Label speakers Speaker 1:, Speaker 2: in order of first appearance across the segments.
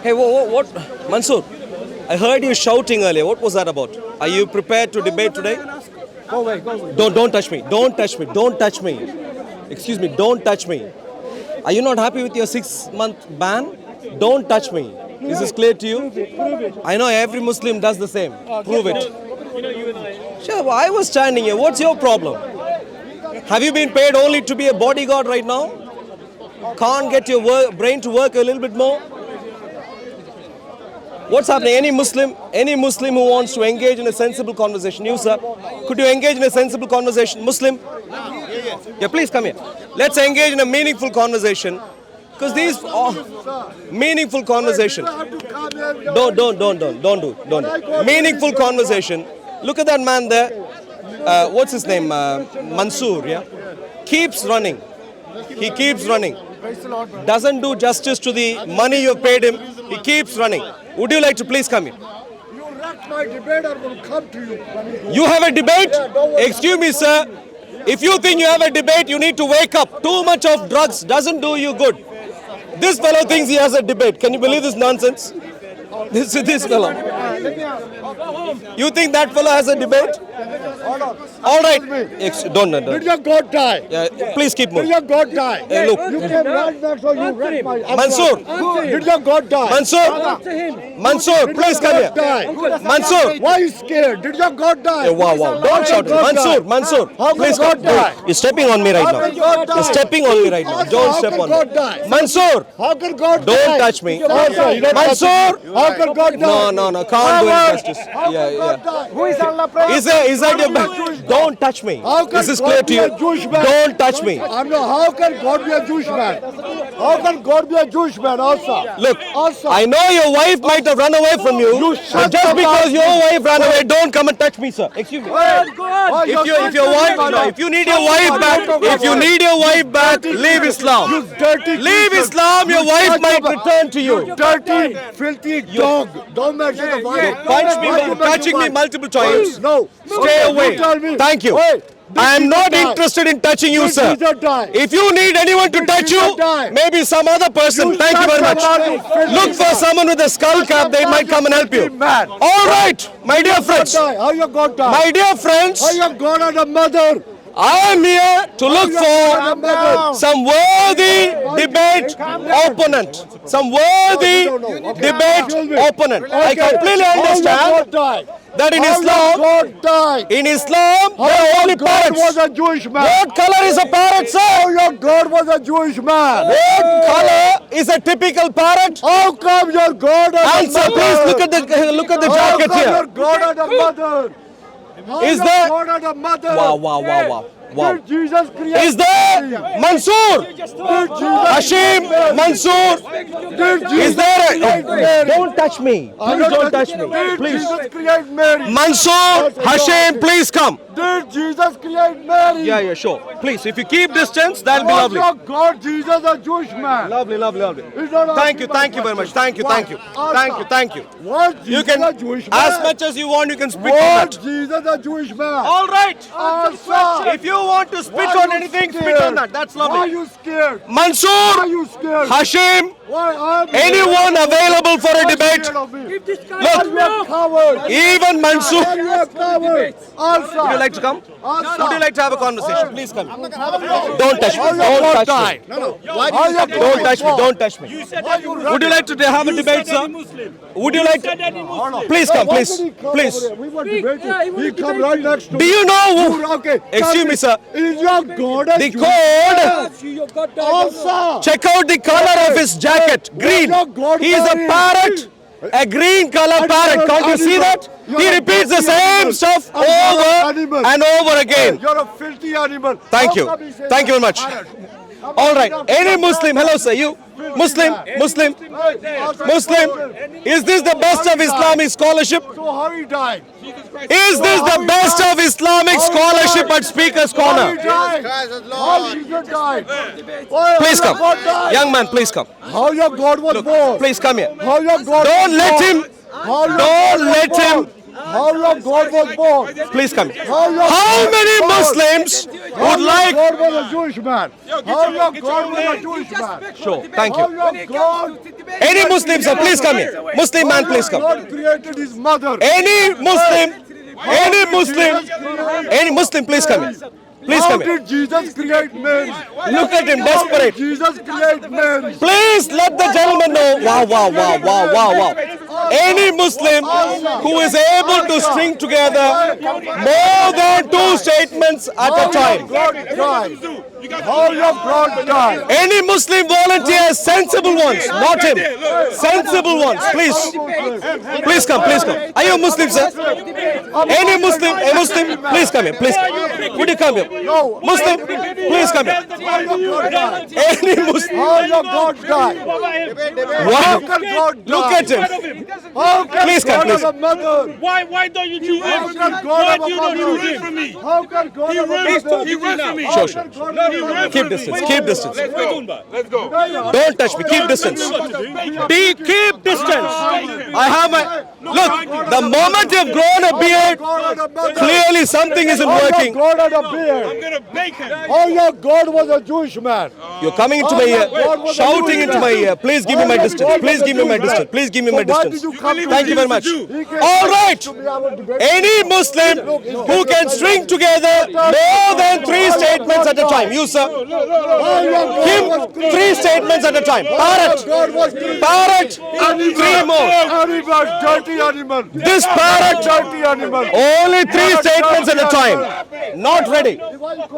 Speaker 1: Hey, what? Mansoor, I heard you shouting earlier. What was that about? Are you prepared to debate today?
Speaker 2: Go away, go away.
Speaker 1: Don't touch me. Don't touch me. Don't touch me. Excuse me. Don't touch me. Are you not happy with your 6-month ban? Don't touch me. Is this clear to you?
Speaker 2: Prove it.
Speaker 1: I know every Muslim does the same. Prove it. Sure, I was standing here. What's your problem? Have you been paid only to be a bodyguard right now? Can't get your brain to work a little bit more? What's happening? Any Muslim who wants to engage in a sensible conversation, you sir, could you engage in a sensible conversation? Muslim? Yeah, please come here. Let's engage in a meaningful conversation. Because these meaningful conversation. Don't do. Meaningful conversation. Look at that man there. What's his name? Mansoor, yeah? Keeps running. He keeps running. Doesn't do justice to the money you paid him. He keeps running. Would you like to please come here?
Speaker 2: You wrecked my debate, I will come to you.
Speaker 1: You have a debate? Excuse me, sir. If you think you have a debate, you need to wake up. Too much of drugs doesn't do you good. This fellow thinks he has a debate. Can you believe this nonsense? This fellow. You think that fellow has a debate? All right. Don't.
Speaker 2: Did your God die?
Speaker 1: Yeah, please keep
Speaker 2: Did
Speaker 1: moving.
Speaker 2: your God die?
Speaker 1: Hey, look.
Speaker 2: You came right back, so you wrecked my...
Speaker 1: Mansoor.
Speaker 2: Did your God die?
Speaker 1: Mansoor, please come here. Mansoor.
Speaker 2: Why are you scared? Did your God die?
Speaker 1: Hey, wow. Don't shout. Mansoor,
Speaker 2: How
Speaker 1: please
Speaker 2: can
Speaker 1: come.
Speaker 2: God die?
Speaker 1: You're stepping on me right
Speaker 2: How
Speaker 1: now.
Speaker 2: can God die?
Speaker 1: You're stepping on me right now. Don't
Speaker 2: How
Speaker 1: step
Speaker 2: can
Speaker 1: on
Speaker 2: God
Speaker 1: me.
Speaker 2: die?
Speaker 1: Mansoor,
Speaker 2: How can God die?
Speaker 1: don't touch me.
Speaker 2: Also, you don't touch
Speaker 1: Mansoor.
Speaker 2: me. How can God die?
Speaker 1: No. Can't do injustice. Yeah.
Speaker 2: Who is Allah?
Speaker 1: Is that your back? Don't touch me.
Speaker 2: How can
Speaker 1: This is
Speaker 2: God
Speaker 1: clear to
Speaker 2: be
Speaker 1: you.
Speaker 2: a Jewish man?
Speaker 1: Don't touch me.
Speaker 2: How can God be a Jewish man? How can God be a Jewish man also?
Speaker 1: Look,
Speaker 2: Also.
Speaker 1: I know your wife might have run away from you.
Speaker 2: You
Speaker 1: But
Speaker 2: shut
Speaker 1: just
Speaker 2: the
Speaker 1: because
Speaker 2: mouth.
Speaker 1: your wife ran away, don't come and touch me, sir. Excuse me. If you need your wife back, leave Islam.
Speaker 2: You dirty
Speaker 1: Leave
Speaker 2: creature.
Speaker 1: Islam. Your
Speaker 2: You
Speaker 1: wife
Speaker 2: shut
Speaker 1: might
Speaker 2: your mouth.
Speaker 1: return to you.
Speaker 2: Dirty, filthy dog. Don't mention the wife.
Speaker 1: Touching me multiple times.
Speaker 2: No.
Speaker 1: Stay away.
Speaker 2: You tell me.
Speaker 1: Thank you.
Speaker 2: Wait.
Speaker 1: I am
Speaker 2: Did
Speaker 1: not
Speaker 2: Jesus die?
Speaker 1: interested in touching you,
Speaker 2: Did
Speaker 1: sir.
Speaker 2: Jesus die?
Speaker 1: If you need anyone to
Speaker 2: Did
Speaker 1: touch
Speaker 2: Jesus
Speaker 1: you,
Speaker 2: die?
Speaker 1: maybe some other person.
Speaker 2: You
Speaker 1: Thank you
Speaker 2: shut
Speaker 1: very
Speaker 2: your
Speaker 1: much.
Speaker 2: mouth, you filthy
Speaker 1: Look for
Speaker 2: dog.
Speaker 1: someone with a skull cap. They might come and help you.
Speaker 2: Man.
Speaker 1: All right, my dear friends.
Speaker 2: How your God die?
Speaker 1: My dear friends,
Speaker 2: How your God and a mother?
Speaker 1: I am here to look
Speaker 2: Calm down.
Speaker 1: for some worthy debate opponent. Some worthy debate opponent. I completely
Speaker 2: How your
Speaker 1: understand
Speaker 2: God die?
Speaker 1: that in
Speaker 2: How your
Speaker 1: Islam,
Speaker 2: God died?
Speaker 1: there are
Speaker 2: How
Speaker 1: only
Speaker 2: your God was
Speaker 1: parrots.
Speaker 2: a Jewish man?
Speaker 1: What color is a parrot,
Speaker 2: How
Speaker 1: sir?
Speaker 2: your God was a Jewish man?
Speaker 1: What color is a typical parrot?
Speaker 2: How come your God and a
Speaker 1: Answer,
Speaker 2: mother?
Speaker 1: please. Look at the
Speaker 2: How
Speaker 1: jacket
Speaker 2: come your
Speaker 1: here.
Speaker 2: God and a mother? How
Speaker 1: Is
Speaker 2: your
Speaker 1: there-
Speaker 2: God and a mother?
Speaker 1: Wow.
Speaker 2: Did Jesus create?
Speaker 1: Is there Mansoor?
Speaker 2: Did Jesus
Speaker 1: Hashim? Mansoor?
Speaker 2: Did
Speaker 1: Is
Speaker 2: Jesus
Speaker 1: there
Speaker 2: create Mary?
Speaker 1: Don't touch me. Please don't touch me.
Speaker 2: Did
Speaker 1: Please.
Speaker 2: Jesus create Mary?
Speaker 1: Mansoor, Hashim, please come.
Speaker 2: Did Jesus create Mary?
Speaker 1: Yeah, sure. Please, if you keep distance, that'll be
Speaker 2: Was
Speaker 1: lovely.
Speaker 2: your God Jesus a Jewish man?
Speaker 1: Lovely.
Speaker 2: He's not
Speaker 1: Thank
Speaker 2: asking
Speaker 1: you very much. Thank you.
Speaker 2: Answer.
Speaker 1: Thank you.
Speaker 2: Was
Speaker 1: You
Speaker 2: Jesus
Speaker 1: can,
Speaker 2: a Jewish man?
Speaker 1: as much as you want, you can spit on
Speaker 2: Was
Speaker 1: that.
Speaker 2: Jesus a Jewish man?
Speaker 1: All right.
Speaker 2: Answer.
Speaker 1: If you want to spit
Speaker 2: Why
Speaker 1: on
Speaker 2: you
Speaker 1: anything,
Speaker 2: scared?
Speaker 1: spit on that. That's
Speaker 2: Why are
Speaker 1: lovely.
Speaker 2: you scared? Why are
Speaker 1: Mansoor,
Speaker 2: you scared?
Speaker 1: Hashim,
Speaker 2: Why are you
Speaker 1: anyone available for a debate?
Speaker 2: scared of me?
Speaker 1: Look,
Speaker 2: You are coward.
Speaker 1: even Mansoor.
Speaker 2: You are coward. Answer.
Speaker 1: Would you like to come?
Speaker 2: Answer.
Speaker 1: Would you like to have a conversation? Please come. Don't touch me.
Speaker 2: How your
Speaker 1: Don't
Speaker 2: God
Speaker 1: touch me.
Speaker 2: died? How your God
Speaker 1: Don't touch me.
Speaker 2: fought?
Speaker 1: Don't touch me. Would you like to have a debate, sir? Would you like to? Please come,
Speaker 2: Why
Speaker 1: please.
Speaker 2: did he come
Speaker 1: Please.
Speaker 2: over here? We were debating. He come right next to
Speaker 1: Do you know who?
Speaker 2: Okay.
Speaker 1: Excuse me, sir.
Speaker 2: Is your God a
Speaker 1: The
Speaker 2: Jewish
Speaker 1: code.
Speaker 2: Answer.
Speaker 1: Check out the color of his jacket. Green. He is a parrot. A green color parrot. Can't you see that? He repeats the same stuff over and over again.
Speaker 2: You're a filthy animal.
Speaker 1: Thank
Speaker 2: How
Speaker 1: you.
Speaker 2: come he says
Speaker 1: Thank you very
Speaker 2: that?
Speaker 1: much. All right. Any Muslim, hello sir, you Muslim, is this the best of Islamic scholarship?
Speaker 2: So how he died?
Speaker 1: Is this the best of Islamic scholarship at Speaker's
Speaker 2: How he
Speaker 1: Corner?
Speaker 2: died? How Jesus died?
Speaker 1: Please come.
Speaker 2: How your God died?
Speaker 1: Young man, please come.
Speaker 2: How your God was born?
Speaker 1: Please come here.
Speaker 2: How your God
Speaker 1: Don't
Speaker 2: was
Speaker 1: let
Speaker 2: born?
Speaker 1: him.
Speaker 2: How your
Speaker 1: Don't
Speaker 2: God was
Speaker 1: let
Speaker 2: born?
Speaker 1: him.
Speaker 2: How your God was born?
Speaker 1: Please come here.
Speaker 2: How your
Speaker 1: How
Speaker 2: God
Speaker 1: many
Speaker 2: was born?
Speaker 1: Muslims
Speaker 2: How
Speaker 1: would
Speaker 2: your
Speaker 1: like?
Speaker 2: God was a Jewish man? How your God was a Jewish man?
Speaker 1: Sure. Thank
Speaker 2: How
Speaker 1: you.
Speaker 2: your God
Speaker 1: Any Muslim, sir, please come here. Muslim man, please come.
Speaker 2: God created his mother.
Speaker 1: Any Muslim, please come here. Please
Speaker 2: How
Speaker 1: come here.
Speaker 2: did Jesus create Mary?
Speaker 1: Look at him, desperate.
Speaker 2: Jesus create Mary.
Speaker 1: Please let the gentleman know. Wow. Any Muslim who is able to string together more than two statements at a time.
Speaker 2: God died. How your God died.
Speaker 1: Any Muslim volunteers, sensible ones, not him. Sensible ones, please. Please come. Are you a Muslim, sir? Any Muslim, a Muslim, please come here. Please. Would you come here? Muslim, please come here. Any Muslim.
Speaker 2: How your God died.
Speaker 1: Wow.
Speaker 2: Can God
Speaker 1: Look
Speaker 2: die?
Speaker 1: at him.
Speaker 2: How can
Speaker 1: Please come,
Speaker 2: God
Speaker 1: please.
Speaker 2: have a mother?
Speaker 3: Why don't you choose him?
Speaker 2: How can
Speaker 3: Why
Speaker 2: God have
Speaker 3: do
Speaker 2: a
Speaker 3: you not choose
Speaker 2: mother?
Speaker 3: him from me?
Speaker 2: How can God have a mother?
Speaker 3: He ran from me.
Speaker 2: How
Speaker 1: Sure.
Speaker 2: can God have a mother?
Speaker 1: Keep distance.
Speaker 3: Let's go.
Speaker 1: Don't touch me. Keep distance. Keep distance. I have my. Look, the moment you've grown a beard,
Speaker 2: God had a mother.
Speaker 1: clearly something isn't
Speaker 2: How your
Speaker 1: working.
Speaker 2: God had a beard.
Speaker 3: I'm gonna bake him.
Speaker 2: How your God was a Jewish man.
Speaker 1: You're coming into my ear, shouting into my ear. Please give me my distance. Please give me my distance. Please give me my
Speaker 2: Why did
Speaker 1: distance.
Speaker 2: you come to
Speaker 1: Thank you very much.
Speaker 2: He came
Speaker 1: All right.
Speaker 2: to me, I will debate.
Speaker 1: Any Muslim who can string together more than three statements at a time. You, sir.
Speaker 2: How your God
Speaker 1: Him,
Speaker 2: was
Speaker 1: three statements at a time. Parrot.
Speaker 2: God was created.
Speaker 1: Parrot. Three more.
Speaker 2: Animal, dirty animal.
Speaker 1: This parrot.
Speaker 2: Dirty animal.
Speaker 1: Only three statements at a time. Not ready.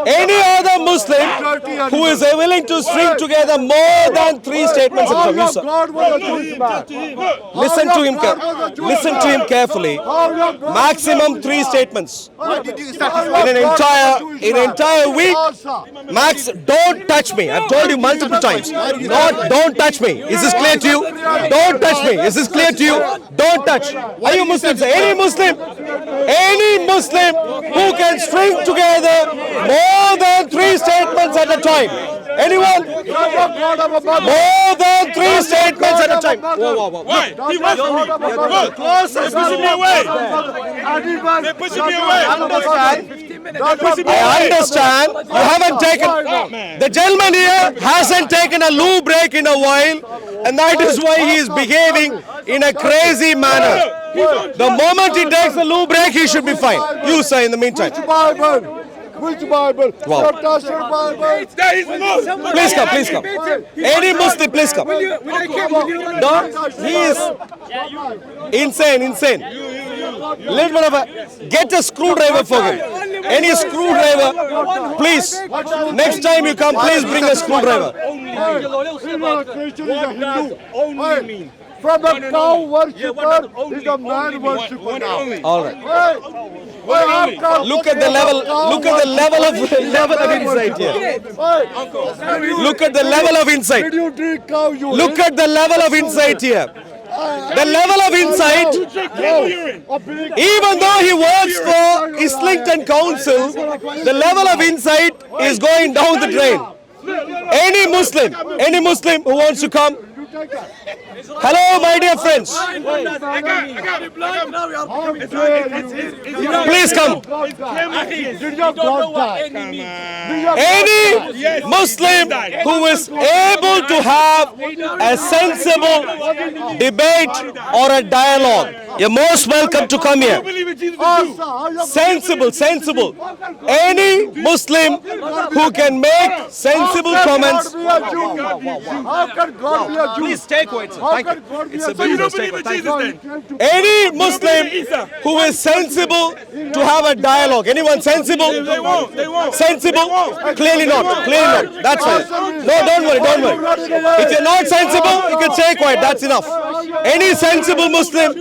Speaker 1: Any other Muslim who is willing to string together more than three statements at a
Speaker 2: How
Speaker 1: time. You,
Speaker 2: your
Speaker 1: sir.
Speaker 2: God was a Jewish man.
Speaker 1: Listen to him. Listen to him carefully.
Speaker 2: How your God
Speaker 1: Maximum three statements.
Speaker 2: in
Speaker 1: In an entire week. Max, don't touch me. I've told you multiple times. Don't touch me. Is this clear to you? Don't touch me. Is this clear to you? Don't touch. Are you Muslims? Any Muslim who can string together more than three statements at a time. Anyone? More than three statements at a time. Whoa.
Speaker 3: Why? He ran from me. Look, they're pushing me away. They're pushing me away. They're pushing me
Speaker 1: I
Speaker 3: away.
Speaker 1: understand you haven't taken. The gentleman here hasn't taken a loo break in a while, and that is why he is behaving in a crazy manner. The moment he takes a loo break, he should be fine. You, sir, in the meantime.
Speaker 2: Which Bible?
Speaker 1: Wow.
Speaker 2: Your Testament Bible.
Speaker 3: That is Muslim.
Speaker 1: Please come. Any Muslim, please come. No, he is insane. Little bit of a. Get a screwdriver for him. Any screwdriver, please. Next time you come, please bring a screwdriver.
Speaker 2: Christian is a Hindu. From a cow worshipper is a man worshipper now.
Speaker 1: All right.
Speaker 2: Hey,
Speaker 1: Look at the level. Look at the level of insight here. Look at the level of insight.
Speaker 2: Did you drink cow urine?
Speaker 1: Look at the level of insight here. The level of insight. Even though he works for Islington Council, the level of insight is going down the drain. Any Muslim who wants to come. Hello, my dear friends. Please come.
Speaker 2: Did your God die?
Speaker 1: Any Muslim who is able to have a sensible debate or a dialogue, you're most welcome to come here. Sensible. Any Muslim who can make sensible comments.
Speaker 2: How can God be a Jew?
Speaker 1: Please stay quiet, sir.
Speaker 2: How
Speaker 1: Thank
Speaker 2: can
Speaker 1: you.
Speaker 2: God be
Speaker 1: It's
Speaker 2: a
Speaker 1: a
Speaker 3: So you
Speaker 2: Jew?
Speaker 3: don't believe in Jesus then?
Speaker 1: Any Muslim who is sensible to have a dialogue. Anyone sensible?
Speaker 3: They won't.
Speaker 1: Sensible? Clearly not. That's fine. No, don't worry. If you're not sensible, you can stay quiet. That's enough. Any sensible Muslim?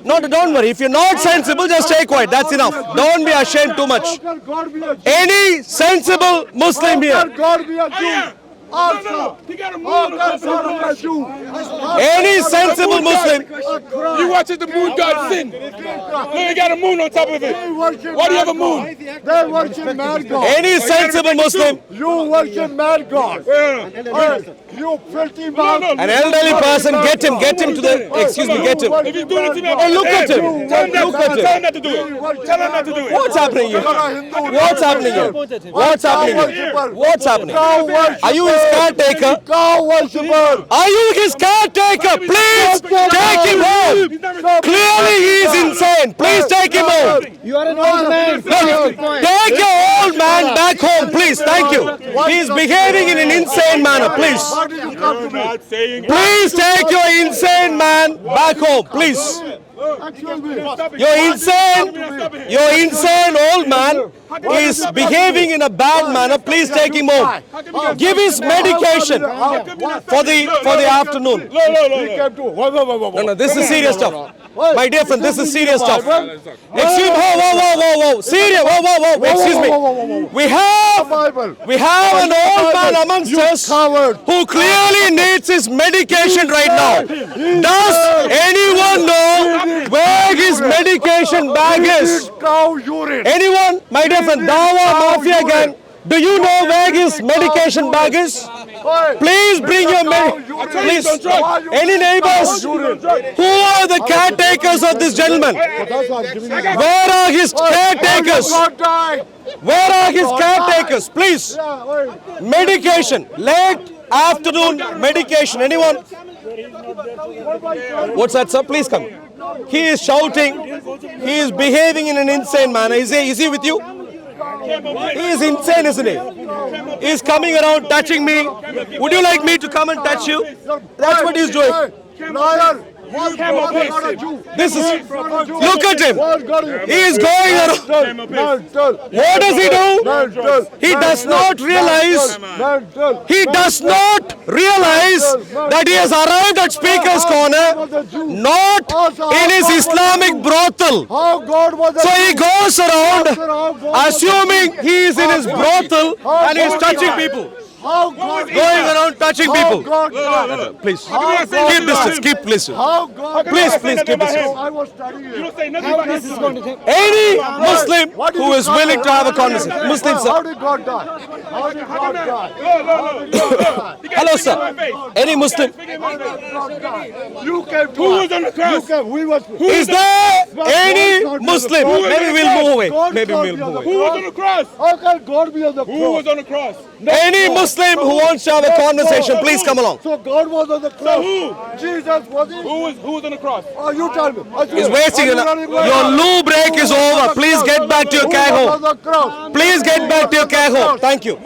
Speaker 1: No, don't worry. If you're not sensible, just stay quiet. That's enough. Don't be ashamed too much.
Speaker 2: How can God be a Jew?
Speaker 1: Any sensible Muslim
Speaker 2: How
Speaker 1: here?
Speaker 2: can God be a Jew? Also,
Speaker 3: He got a moon
Speaker 2: how
Speaker 3: on
Speaker 2: can
Speaker 3: top of
Speaker 2: God
Speaker 3: it.
Speaker 2: be a Jew?
Speaker 1: Any sensible Muslim?
Speaker 3: You watching the moon god sin. Look, he got a moon on top of it. Why do you have a moon?
Speaker 2: They worship mad God.
Speaker 1: Any sensible Muslim?
Speaker 2: You worship mad God. Hey, you filthy man.
Speaker 1: An elderly person, get him to the, excuse me, get him.
Speaker 3: If he's doing it to me,
Speaker 1: Hey, look at him.
Speaker 3: Tell him
Speaker 1: Look at him.
Speaker 3: Tell him not to do it. Tell him not to do it.
Speaker 1: What's happening here? What's happening here? Are you his caretaker?
Speaker 2: Cow worshipper.
Speaker 1: Are you his caretaker? Please take him home. Clearly he is insane. Please take him home.
Speaker 4: You are an old man.
Speaker 1: Take your old man back home, please. Thank you. He is behaving in an insane manner. Please.
Speaker 2: Why did you come to me?
Speaker 1: Please take your insane man back home, please.
Speaker 2: Excuse me.
Speaker 1: Your insane old man is behaving in a bad manner. Please take him home. Give his medication for the afternoon.
Speaker 2: He came to.
Speaker 1: No, this is serious stuff. My dear friend, this is serious stuff. Excuse me. Whoa. Serious. Whoa. Excuse me. We have an old man amongst us who clearly needs his medication right now. Does anyone know where his medication bag is?
Speaker 2: Cow urine.
Speaker 1: Anyone? My dear friend, Dawa Mafia gang, do you know where his medication bag is? Please bring your please. Any neighbors? Who are the caretakers of this gentleman? Where are his caretakers? Where are his caretakers? Please. Medication. Late afternoon medication. Anyone? What's that, sir? Please come. He is shouting. He is behaving in an insane manner. Is he with you? He is insane, isn't he? He is coming around touching me. Would you like me to come and touch you? That's what he's doing.
Speaker 2: Liar.
Speaker 1: This is, look at him. He is going around. What does he do? He does not realize that he has arrived at Speaker's Corner, not in his Islamic brothel. So he goes around assuming he is in his brothel and he is touching people. Going around touching people. Please, keep distance, keep distance. Please, keep distance. Any Muslim who is willing to have a conversation. Muslim,
Speaker 2: How
Speaker 1: sir.
Speaker 2: did God die? How did God die?
Speaker 1: Hello, sir. Any Muslim?
Speaker 2: You came to
Speaker 3: Who was on the cross?
Speaker 2: You came. We was.
Speaker 1: Is there any Muslim? Maybe we'll move away. Maybe we'll move away.
Speaker 3: Who was on the cross?
Speaker 2: How can God be on the
Speaker 3: Who
Speaker 2: cross?
Speaker 3: was on the cross?
Speaker 1: Any Muslim who wants to have a conversation, please come along.
Speaker 2: So God was on the cross.
Speaker 3: who?
Speaker 2: Jesus was he?
Speaker 3: Who was on the cross?
Speaker 2: Oh, you tell me.
Speaker 1: He's wasting your loo break is over. Please get back to your care
Speaker 2: Who was
Speaker 1: home.
Speaker 2: on the cross?
Speaker 1: Please get back to your care home. Thank you.